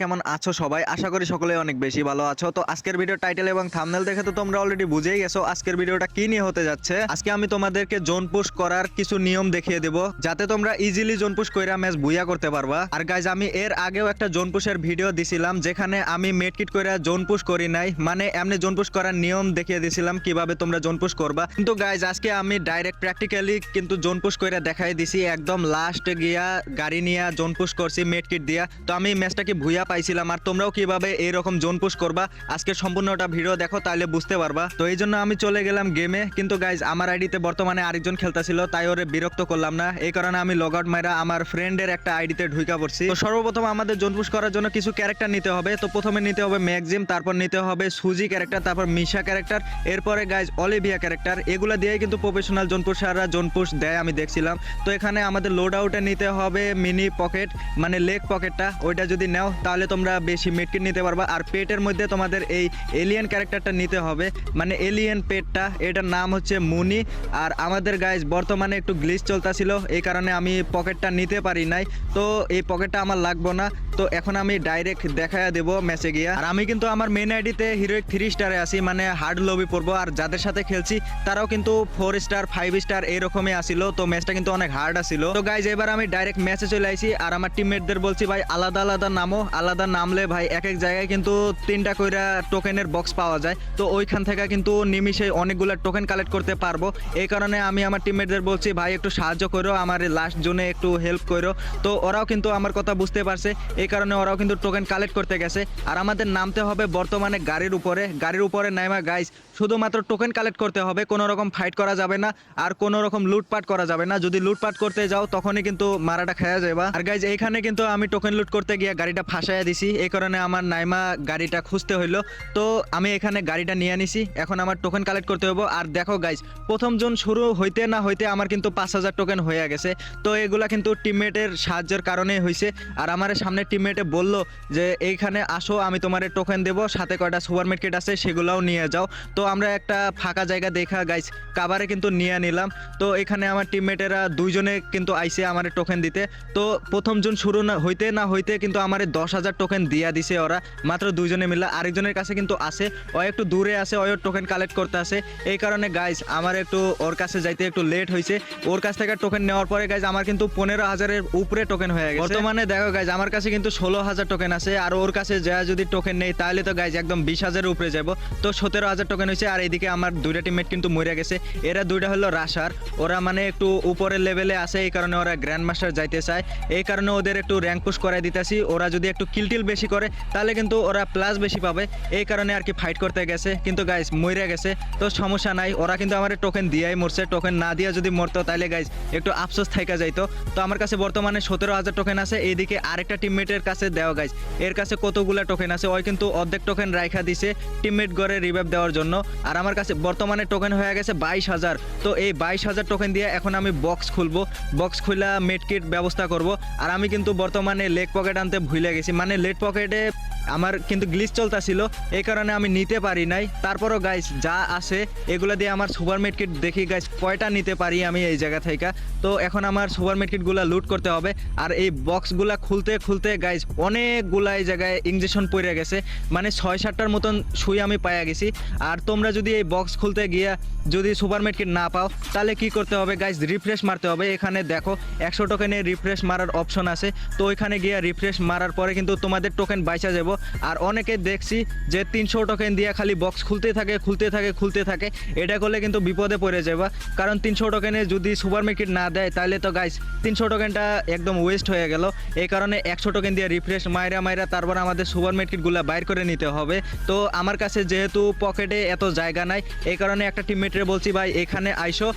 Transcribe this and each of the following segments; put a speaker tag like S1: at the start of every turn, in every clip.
S1: কেমন আছো সবাই? আশা করি সকলে অনেক বেশি ভালো আছো। তো আজকের ভিডিও টাইটেল এবং থাম্বনেল দেখে তো তোমরা অলরেডি বুঝেই গেছো আজকের ভিডিওটা কি নিয়ে হতে যাচ্ছে। আজকে আমি তোমাদেরকে জোন পুশ করার কিছু নিয়ম দেখিয়ে দেব, যাতে তোমরা ইজিলি জোন পুশ কইরা ম্যাচ বুইয়া করতে পারবা। আর গাইজ, আমি এর আগেও একটা জোন পুশের ভিডিও দিছিলাম, যেখানে আমি মেডকিট কইরা জোন পুশ করি নাই, মানে এমনি জোন পুশ করার নিয়ম দেখিয়ে দিছিলাম কিভাবে তোমরা জোন পুশ করবা। কিন্তু গাইজ, আজকে আমি ডাইরেক্ট প্র্যাকটিক্যালি কিন্তু জোন পুশ কইরা দেখাই দিছি। একদম লাস্টে গিয়া গাড়ি নিয়ে জোন পুশ করছি মেডকিট দিয়া। তো আমি ম্যাচটাকে ভুইয়া পাইছিলাম, আর তোমরাও কিভাবে এইরকম জোন পুশ করবা আজকে সম্পূর্ণটা ভিডিও দেখো, তাহলে বুঝতে পারবা। তো এই জন্য আমি চলে গেলাম গেমে। কিন্তু গাইজ, আমার আইডিতে বর্তমানে আরেকজন খেলতেছিল, তাই ওরে বিরক্ত করলাম না। এই কারণে আমি লগ আউট মাইরা আমার ফ্রেন্ডের একটা আইডিতে ঢুকা পড়ছি। তো সর্বপ্রথম আমাদের জোন পুশ করার জন্য কিছু ক্যারেক্টার নিতে হবে। তো প্রথমে নিতে হবে ম্যাক্সিম, তারপর নিতে হবে সুজি ক্যারেক্টার, তারপর মিশা ক্যারেক্টার, এরপরে গাইজ অলিভিয়া ক্যারেক্টার। এগুলা দিয়েই কিন্তু প্রফেশনাল জোন পুশাররা জোন পুশ দেয়, আমি দেখছিলাম। তো এখানে আমাদের লোড আউটে নিতে হবে মিনি পকেট, মানে লেগ পকেটটা। ওইটা যদি নাও তাহলে তোমরা বেশি মেডকিট নিতে পারবা। আর পেটের মধ্যে তোমাদের এই এলিয়েন ক্যারেক্টারটা নিতে হবে, মানে এলিয়েন পেটটা। এটার নাম হচ্ছে মুনি। আর আমাদের গাইজ বর্তমানে একটু গ্লিচ চলতেছিল, এই কারণে আমি পকেটটা নিতে পারি নাই। তো এই পকেটটা আমার লাগবে না। তো এখন আমি ডাইরেক্ট দেখায়া দেব ম্যাচে গিয়া। আর আমি কিন্তু আমার মেন আইডিতে হিরোইক 3 স্টারে আছি, মানে হার্ড লবি পড়বো। আর যাদের সাথে খেলছি তারাও কিন্তু 4 স্টার 5 স্টার এরকমই আসিল। তো ম্যাচটা কিন্তু অনেক হার্ড আসিল। তো গাইজ, এবার আমি ডাইরেক্ট ম্যাচে চলে আইছি। আর আমার টিমমেটদের বলছি, ভাই আলাদা আলাদা নামো। আলাদা নামলে ভাই এক এক জায়গায় কিন্তু 3টা কইরা টোকেনের বক্স পাওয়া যায়। তো ওইখান থেকে কিন্তু নিমিশে অনেকগুলো টোকেন কালেক্ট করতে পারবো। এই কারণে আমি আমার টিমমেটদের বলছি, ভাই একটু সাহায্য করো, আমার লাস্ট জোনে একটু হেল্প করো। তো ওরাও কিন্তু আমার কথা বুঝতে পারছে, এই কারণে ওরাও কিন্তু টোকেন কালেক্ট করতে গেছে। আর আমাদের নামতে হবে বর্তমানে গাড়ির উপরে নাইমা গাইজ শুধুমাত্র টোকেন কালেক্ট করতে হবে, কোনো রকম ফাইট করা যাবে না, আর কোনো রকম লুটপাট করা যাবে না। যদি লুটপাট করতে যাও তখনই কিন্তু মারাটা খাওয়া যাবে। আর গাইজ, এইখানে কিন্তু আমি টোকেন লুট করতে গিয়ে গাড়িটা ফাঁসাইয়া দিছি, এই কারণে আমার নাইমা গাড়িটা খুঁজতে হইলো। তো আমি এখানে গাড়িটা নিয়ে নিছি, এখন আমার টোকেন কালেক্ট করতে হবে। আর দেখো গাইজ, প্রথম জন শুরু হইতে না হইতে আমার কিন্তু 5000 টোকেন হয়ে গেছে। তো এগুলা কিন্তু টিমমেটের সাহায্যের কারণেই হয়েছে। আর আমার সামনে টিমমেটে বলল যে এইখানে আসো, আমি তোমার টোকেন দেবো, সাথে কয়টা সুপার মার্কেট আছে সেগুলোও নিয়ে যাও। তো আমরা একটা ফাঁকা জায়গা দেখা গাইজ কাভারে কিন্তু নিয়ে নিলাম। তো এখানে আমার টিমমেটেরা 2 জনে কিন্তু আইসে আমার টোকেন দিতে। তো প্রথম জন শুরু না হইতে কিন্তু আমার 10,000 টোকেন দিয়া দিছে ওরা, মাত্র 2 জনে মিলে। আরেকজনের কাছে কিন্তু আছে, ও একটু দূরে আছে, ও টোকেন কালেক্ট করতে আছে। এই কারণে গাইজ আমার একটু ওর কাছে যাইতে একটু লেট হয়েছে। ওর কাছ থেকে টোকেন নেওয়ার পরে গাইজ আমার কিন্তু 15,000-এর উপরে টোকেন হয়ে গেছে। বর্তমানে দেখো গাইজ, আমার কাছে কিন্তু 16,000 টোকেন আছে। আর ওর কাছে যা যদি টোকেন নেই তাহলে তো গাইজ একদম 20,000-এর উপরে যাবো। তো 17,000 টোকেন হয়েছে। আর এইদিকে আমার 2টা টিমমেট কিন্তু মরে গেছে। এরা 2টা হলো রাশার, ওরা মানে একটু উপরের লেভেলে আছে, এই কারণে ওরা গ্র্যান্ড মাস্টার যাইতে চায়। এই কারণে ওদের একটু র্যাঙ্ক পুশ করাই দিতেছি। ওরা যদি একটু কিলটিল বেশি করে তাহলে কিন্তু ওরা প্লাস বেশি পাবে, এই কারণে আর কি ফাইট করতে গেছে। কিন্তু গাইজ মরে গেছে, তো সমস্যা নাই। ওরা কিন্তু আমার টোকেন দিয়াই মরছে, টোকেন না দিয়া যদি মরতো তাহলে গাইজ একটু আফসোস থাইকা যাইতো। তো আমার কাছে বর্তমানে 17,000 টোকেন আছে। এইদিকে আরেকটা টিমমেটের কাছে দেওয়া গাইজ, এর কাছে কতগুলা টোকেন আছে, ওই কিন্তু অর্ধেক টোকেন রাইখা দিছে টিমমেট গড়ে রিভাইভ দেওয়ার জন্য। আর আমার কাছে বর্তমানে টোকেন হয়ে গেছে 22,000। তো এই 22,000 টোকেন দিয়ে এখন আমি বক্স খুলবো, বক্স খুলা মেডকিট ব্যবস্থা করব। আর আমি কিন্তু বর্তমানে লেগ পকেট আনতে ভুলে গেছি, মানে লেগ পকেটে আমার কিন্তু গ্লিচ চলতেছিল, এই কারণে আমি নিতে পারি নাই। তারপরও গাইজ যা আছে এগুলো দিয়ে আমার সুপার মেডকিট দেখি গাইজ কয়টা নিতে পারি আমি এই জায়গা থেকে। তো এখন আমার সুপার মেডকিটগুলো লুট করতে হবে। আর এই বক্সগুলা খুলতে খুলতে গাইজ অনেকগুলা এই জায়গায় ইঞ্জেকশন পড়ে গেছে, মানে 6-7টার মতন সুই আমি পাইয়া গেছি। আর তোমরা যদি এই বক্স খুলতে গিয়া যদি সুপার মেডকিট না পাও তাহলে কি করতে হবে গাইজ, রিফ্রেশ মারতে হবে। এখানে দেখো 100 টোকেনের রিফ্রেশ মারার অপশন আছে। তো ওইখানে গিয়া রিফ্রেশ মারার পরে কিন্তু তোমাদের টোকেন বাইচা যাব। আর অনেকে দেখছি যে 300 টোকেন দিয়ে খালি বক্স খুলতে থাকে। এটা করলে কিন্তু বিপদে পড়ে যাবা, কারণ 300 টোকেনে যদি সুপার মার্কেট না দেয় তাহলে তো গাইস 300 টোকেনটা একদম ওয়েস্ট হয়ে গেল। এই কারণে 100 টোকেন দিয়ে রিফ্রেশ মাইরা তারপর আমাদের সুপার মার্কেটগুলো বাইর করে নিতে হবে। তো আমার কাছে যেহেতু পকেটে এত জায়গা নাই, এই কারণে একটা টিমমেটরে বলছি, ভাই এখানে আইসো,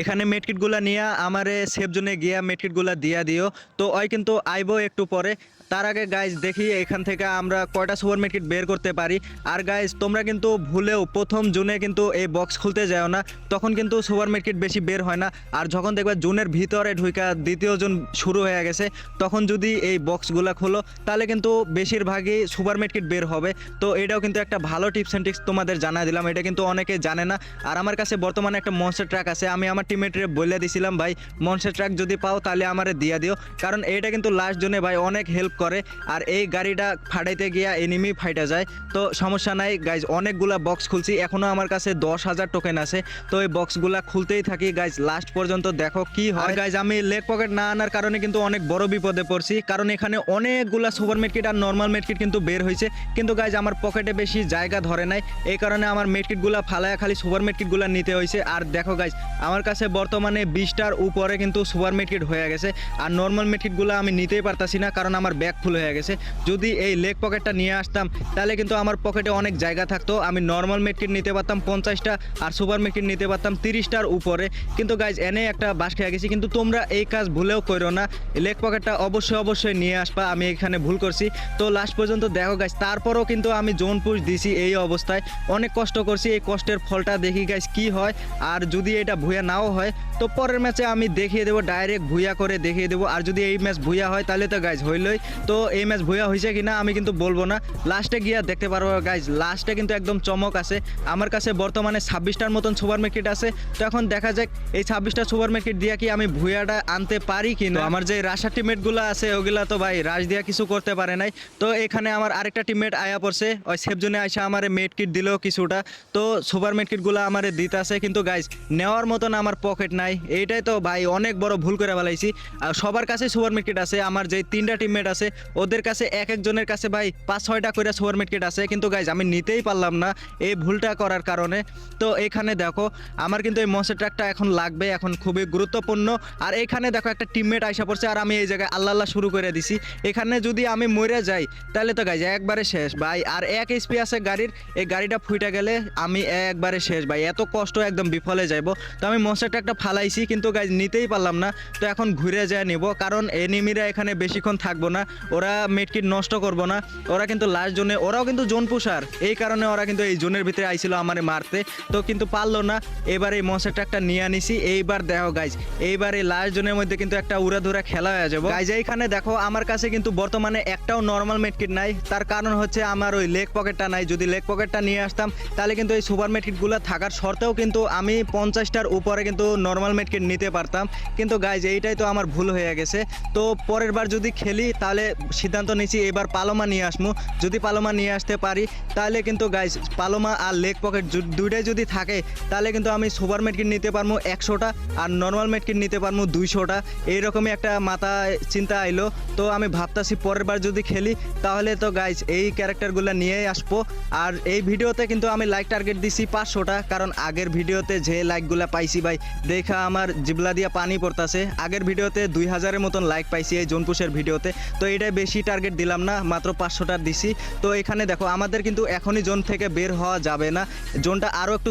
S1: এখানে মেডকিটগুলো নিয়ে আমারে সেফ জোনে গিয়া মেডকিটগুলো দিয়া দিও। তো ওই কিন্তু আইবো একটু পরে। তার আগে গাইজ দেখি এখান থেকে আমরা কয়টা সুপার মেডকিট বের করতে পারি। আর গাইজ তোমরা কিন্তু ভুলেও প্রথম জুনে কিন্তু এই বক্স খুলতে যাও না, তখন কিন্তু সুপার মেডকিট বেশি বের হয় না। আর যখন দেখবে জুনের ভিতরে ঢুকা দ্বিতীয় জুন শুরু হয়ে গেছে, তখন যদি এই বক্সগুলো খোলো তাহলে কিন্তু বেশিরভাগই সুপার মেডকিট বের হবে। তো এটাও কিন্তু একটা ভালো টিপস অ্যান্ড ট্রিক্স তোমাদের জানাই দিলাম, এটা কিন্তু অনেকে জানে না। আর আমার কাছে বর্তমানে একটা মনস্টার ট্রাক আছে, আমি আমার টিমমেটরে বলে দিছিলাম, ভাই মনস্টার ট্রাক যদি পাও তাহলে আমারে দিয়া দিও, কারণ এটা কিন্তু লাস্ট জোনে ভাই অনেক হেল্প করে আর এই গাড়িটা ফাটাইতে গিয়া এনিমি ফাইটা যায়। তো সমস্যা নাই গাইজ, অনেকগুলা বক্স খুলছি, এখনো আমার কাছে 10,000 টোকেন আছে। তো এই বক্সগুলা খুলতেই থাকি গাইজ, লাস্ট পর্যন্ত দেখো কি হয়। গাইজ আমি লেগ পকেট না আনার কারণে কিন্তু অনেক বড় বিপদে পড়ছি, কারণ এখানে অনেকগুলা সুপার মেডকিট আর নর্মাল মেডকিট কিন্তু বের হয়েছে, কিন্তু গাইজ আমার পকেটে বেশি জায়গা ধরে নাই, এই কারণে আমার মেডকিটগুলা ফালায়া খালি সুপার মেডকিটগুলা নিতে হয়েছে। আর দেখো গাইজ আমার কাছে বর্তমানে 20টার উপরে কিন্তু সুপার মেডকিট হয়ে গেছে, আর নর্মাল মেডকিটগুলো আমি নিতেই পারতাছি না কারণ আমার ব্যাগ ফুল হয়ে গেছে। যদি এই লেগ পকেটটা নিয়ে আসতাম তাহলে কিন্তু আমার পকেটে অনেক জায়গা থাকতো, আমি নর্মাল মেডকিট নিতে পারতাম 50টা আর সুপার মেডকিট নিতে পারতাম 30টার উপরে। কিন্তু গাইজ এনে একটা বাস খেয়ে গেছি, কিন্তু তোমরা এই কাজ ভুলেও করো না, লেগ পকেটটা অবশ্যই নিয়ে আসবা, আমি এখানে ভুল করছি। তো লাস্ট পর্যন্ত দেখো গাইজ, তারপরও কিন্তু আমি জোন পুশ দিছি এই অবস্থায়, অনেক কষ্ট করছি, এই কষ্টের ফলটা দেখি গাইজ কি হয়। আর যদি এটা ভুয়া নাও হয় তো পরের ম্যাচে আমি দেখিয়ে দেবো, ডাইরেক্ট ভুয়া করে দেখিয়ে দেবো। আর যদি এই ম্যাচ ভুয়া হয় তাহলে তো গাইজ হইলই, তো এই ম্যাচ ভুয়া হয়েছে কিনা আমি কিন্তু বলবো না, লাস্টে গিয়া দেখতে পারবো গাইজ। লাস্টে কিন্তু একদম চমক আছে, আমার কাছে বর্তমানে 26টার মতন সুপার মার্কেট আছে। তো এখন দেখা যাক এই 26টা সুপার মার্কেট দিয়ে কি আমি ভুয়াটা আনতে পারি কিনা। আমার যে রাশার টিমমেটগুলো আছে ওগুলা তো ভাই রাশ দিয়া কিছু করতে পারে নাই। তো এখানে আমার আরেকটা টিমমেট আয়া পড়ছে, ওই সেফ জোনে আইসা আমারে মেড কিট দিল কিছুটা, তো সুপার মেড কিটগুলো আমারে দিতে আছে, কিন্তু গাইজ নেওয়ার মতন আমার পকেট নাই, এইটাই তো ভাই অনেক বড় ভুল করে ফেলাইছি। আর সবার কাছে সুপার মার্কেট আছে, আমার যে 3টা টিমমেট আছে ওদের কাছে এক একজনের কাছে ভাই 5-6টা করে সুপার মার্কেট আছে, কিন্তু গাইজ আমি নিতেই পারলাম না এই ভুলটা করার কারণে। তো এখানে দেখো আমার কিন্তু এই মনস্টার ট্রাকটা এখন লাগবে, এখন খুবই গুরুত্বপূর্ণ। আর এখানে দেখো একটা টিমমেট আইসা পড়ছে, আর আমি এই জায়গায় আল্লাহ শুরু করে দিছি, এখানে যদি আমি মরে যাই তাহলে তো গাইজ একবারে শেষ ভাই। আর 1 এইচপি আছে গাড়ির, এই গাড়িটা ফুইটা গেলে আমি একবারে শেষ ভাই, এত কষ্ট একদম বিফলে যাইব। তো আমি মনস্টার ট্রাকটা ফালাইছি, কিন্তু গাইজ নিতেই পারলাম না। তো এখন ঘুরে যায় নিব, কারণ এনিমিরা এখানে বেশিক্ষণ থাকবো না, ওরা মেডকিট নষ্ট করবো না, ওরা কিন্তু লাস্ট জোনে, ওরাও কিন্তু জোন পুষার, এই কারণে ওরা কিন্তু এই জোনের ভিতরে আইছিল আমারে মারতে, তো কিন্তু পারলো না। এবার এই মনস্টার ট্রাকটা নিয়ে আনিছি, এইবার দেখো গাইজ এইবার এই লাস্ট জোনের মধ্যে কিন্তু একটা উড়াধুরা খেলা হয়ে যাবো গাইজ। এইখানে দেখো আমার কাছে কিন্তু বর্তমানে একটাও নর্মাল মেডকিট নাই, তার কারণ হচ্ছে আমার ওই লেগ পকেটটা নাই। যদি লেগ পকেটটা নিয়ে আসতাম তাহলে কিন্তু এই সুপার মেডকিটগুলো থাকার সত্ত্বেও কিন্তু আমি 50টার উপরে কিন্তু নর্মাল মেডকিট নিতে পারতাম, কিন্তু গাইজ এইটাই তো আমার ভুল হয়ে গেছে। তো পরের বার যদি খেলি তাহলে সিদ্ধান্ত নিয়েছি এবার পালোমা নিয়ে আসবো, যদি পালোমা নিয়ে আসতে পারি তাহলে কিন্তু গাইজ পালোমা আর লেগ পকেট দুইটাই যদি থাকে তাহলে কিন্তু আমি সুপার মেডকিট নিতে পারবো 100টা আর নর্মাল মেডকিট নিতে পারবো 200টা, এইরকমই একটা মাথায় চিন্তা আইলো। তো আমি ভাবতাছি পরের বার যদি খেলি তাহলে তো গাইজ এই ক্যারেক্টারগুলো নিয়েই আসবো। আর এই ভিডিওতে কিন্তু আমি লাইক টার্গেট দিছি 500টা, কারণ আগের ভিডিওতে যে লাইকগুলো পাইছি ভাই দেখা আমার জিবলা দিয়া পানি পড়তাছে। আগের ভিডিওতে 2000-এর মতন লাইক পাইছি এই জোনপুশের ভিডিওতে, তো এটাই বেশি টার্গেট দিলাম না, মাত্র 500টা দিছি। তো এখানে দেখো আমাদের কিন্তু এখনই জোন থেকে বের হওয়া যাবে না, জোনটা আরও একটু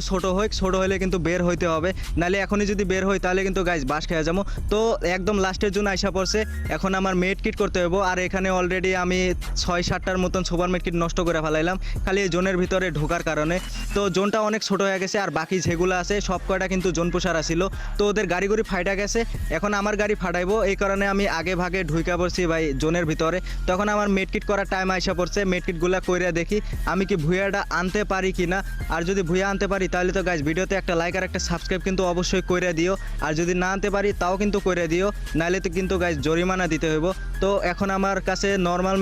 S1: ছোট হলে কিন্তু বের হইতে হবে, নাহলে এখনই যদি বের হই তাহলে কিন্তু গাইজ বাস খেয়ে যাবো। তো একদম লাস্টের জোন আইসা পড়ছে, এখন আমার মেড কিট করতে হইব। আর এখানে অলরেডি আমি 6-7টার মতন সুপার মেড কিট নষ্ট করে ফেলাইলাম খালি এই জোনের ভিতরে ঢোকার কারণে। তো জোনটা অনেক ছোট হয়ে গেছে, আর বাকি যেগুলো আছে সব কয়টা কিন্তু জোন পোষার আসিল, তো ওদের গাড়ি ফাইটা গেছে, এখন আমার গাড়ি ফাটাইবো, এই কারণে আমি আগে ভাগে ঢুইকা পড়ছি ভাই জোনের ভিতরে। তখন আমার মেডকিট করার টাইম আইসা পড়ছে, মেডকিটগুলো কইরা দেখি আমি কি ভুয়াটা আনতে পারি কিনা। আর যদি ভুয়া আনতে পারি তাহলে তো গাইজ ভিডিওতে একটা লাইক আর একটা সাবস্ক্রাইব কিন্তু অবশ্যই কইরা দিও, আর যদি না আনতে পারি তাও কিন্তু কইরা দিও, নাহলে তো কিন্তু গাইজ জরিমানা দিতে হইব। তো এখন আমার কাছে নর্মাল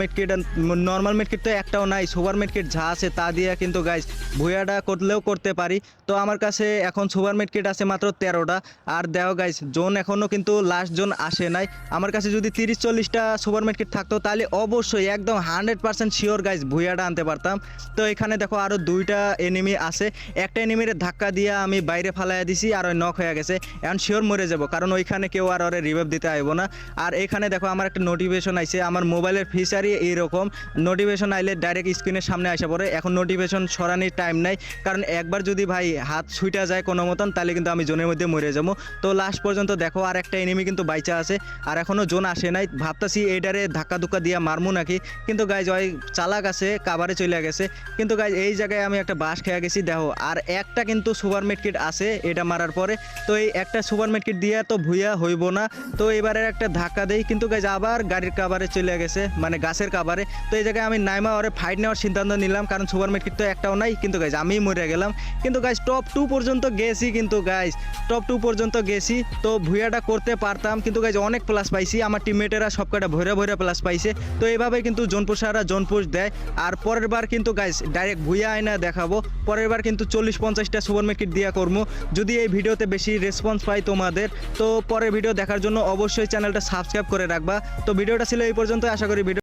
S1: মেডকিট তো একটাও নাই, সুপার মেডকিট যা আছে তা দিয়ে কিন্তু গাইজ ভুয়াটা করলেও করতে পারি। তো আমার কাছে এখন সুপার মেডকিট আছে মাত্র 13টা। আর দেখো গাইজ জোন এখনও কিন্তু লাস্ট জোন আসে নাই, আমার কাছে যদি 30-40টা সুপার মেডকিট থাকতো তাহলে অবশ্যই একদম 100% শিওর গাইজ ভুয়াটা আনতে পারতাম। তো এখানে দেখো আরও 2টা এনিমি আছে, একটা এনিমির ধাক্কা দিয়ে আমি বাইরে ফালাইয়া দিছি, আর ওই নক হয়ে গেছে, এখন শিওর মরে যাব, কারণ ওইখানে কেউ আর ওরে রিভাইভ দিতে আইব না। আর এখানে দেখো আমার একটা নোটিফিকেশন আইছে, আমার মোবাইলের ফিচারই এইরকম, নোটিফিকেশন আইলে ডাইরেক্ট স্ক্রিনের সামনে আসা পড়ে, এখন নোটিফিকেশন সরানোর টাইম নাই, কারণ একবার যদি ভাই হাত ছুইটা যায় কোনো মতন তাহলে কিন্তু আমি জোনের মধ্যে মরে যাবো। তো লাস্ট পর্যন্ত দেখো আর একটা এনিমি কিন্তু বাইচা আছে, আর এখনও জোন আসে নাই, ভাবতাছি এইটারে ধাক্কা ধুক্কা দিয়া মারমু নাকি, কিন্তু গাইজ ওই চালাক আছে কাভারে চলে গেছে, কিন্তু গাইজ এই জায়গায় আমি একটা বাস খেয়ে গেছি। দেখো আর একটা কিন্তু সুপার মেডকিট আছে এটা মারার পরে, তো এই একটা সুপার মেডকিট দিয়ে তো ভুইয়া হইব না, তো এবারে একটা ধাক্কা দেই, কিন্তু গাইজ আবার গাড়ির কাভারে চলে গেছে, মানে গাছের কাভারে। তো এই জায়গায় আমি নাইমা ওরে ফাইট নেওয়ার সিদ্ধান্ত নিলাম, কারণ সুপার মেডকিট তো একটাও নাই। কিন্তু গাইজ আমি মরে গেলাম। কিন্তু গাইজ টপ 2 পর্যন্ত গেছি, কিন্তু গাইজ টপ 2 পর্যন্ত গেছি। তো ভুইয়াটা করতে পারতাম, কিন্তু গাইজ অনেক প্লাস পাইছি। আমার টিমমেটেরা সব কটা ভরে ভরে প্লাস পাইছে। তো এইভাবে কিন্তু জোন পুষাররা জোন পুশ দেয়। আর পরের বার কিন্তু গাইজ ডাইরেক্ট ভুইয়া আয়না দেখাবো। পরের বার কিন্তু 40-50টা সুপার মেডকিট দিয়া করবো, যদি এই ভিডিওতে বেশি রেসপন্স পাই তোমাদের। তো পরের ভিডিও দেখার জন্য অবশ্যই চ্যানেলটা সাবস্ক্রাইব করে রাখবা। তো ভিডিওটা ছিল এই পর্যন্ত, আশা করি ভিডিও